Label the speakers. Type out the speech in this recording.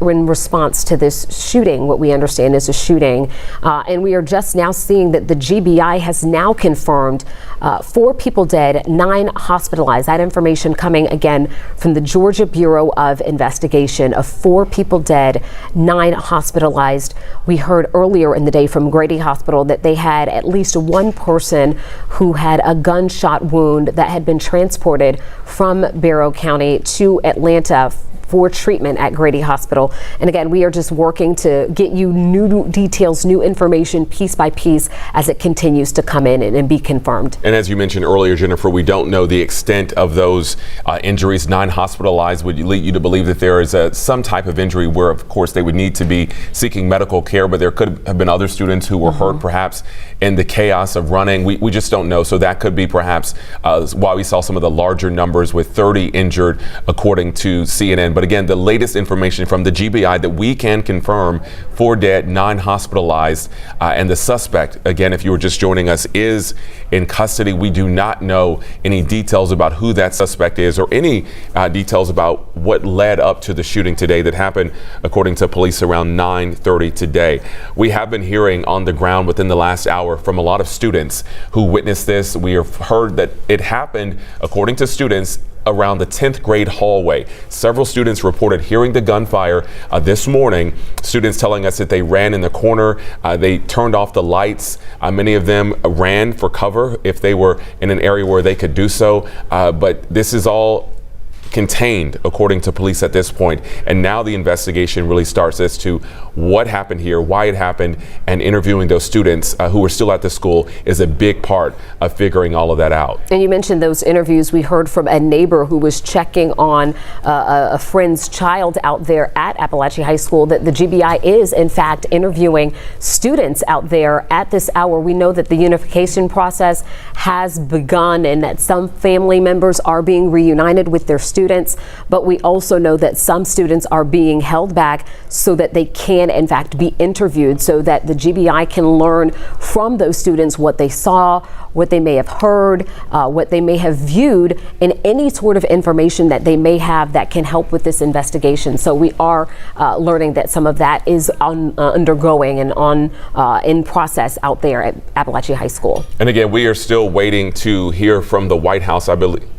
Speaker 1: in response to this shooting, what we understand is a shooting. And we are just now seeing that the GBI has now confirmed 4 people dead, 9 hospitalized. That information coming again from the Georgia Bureau of Investigation of 4 people dead, 9 hospitalized. We heard earlier in the day from Grady Hospital that they had at least one person who had a gunshot wound that had been transported from Barrow County to Atlanta for treatment at Grady Hospital. And again, we are just working to get you new details, new information, piece by piece, as it continues to come in and be confirmed.
Speaker 2: And as you mentioned earlier, Jennifer, we don't know the extent of those injuries. 9 hospitalized would lead you to believe that there is some type of injury where, of course, they would need to be seeking medical care, but there could have been other students who were hurt perhaps in the chaos of running. We just don't know. So that could be perhaps why we saw some of the larger numbers with 30 injured, according to CNN. But again, the latest information from the GBI that we can confirm: 4 dead, 9 hospitalized, and the suspect, again, if you were just joining us, is in custody. We do not know any details about who that suspect is or any details about what led up to the shooting today that happened, according to police, around 9:30 today. We have been hearing on the ground within the last hour from a lot of students who witnessed this. We have heard that it happened, according to students, around the 10th grade hallway. Several students reported hearing the gunfire this morning. Students telling us that they ran in the corner, they turned off the lights. Many of them ran for cover if they were in an area where they could do so. But this is all contained, according to police at this point. And now the investigation really starts as to what happened here, why it happened, and interviewing those students who are still at the school is a big part of figuring all of that out.
Speaker 1: And you mentioned those interviews. We heard from a neighbor who was checking on a friend's child out there at Appalachian High School that the GBI is in fact interviewing students out there at this hour. We know that the unification process has begun and that some family members are being reunited with their students, but we also know that some students are being held back so that they can in fact be interviewed, so that the GBI can learn from those students what they saw, what they may have heard, what they may have viewed, and any sort of information that they may have that can help with this investigation. So we are learning that some of that is undergoing and in process out there at Appalachian High School.
Speaker 2: And again, we are still waiting to hear from the White House, I believe.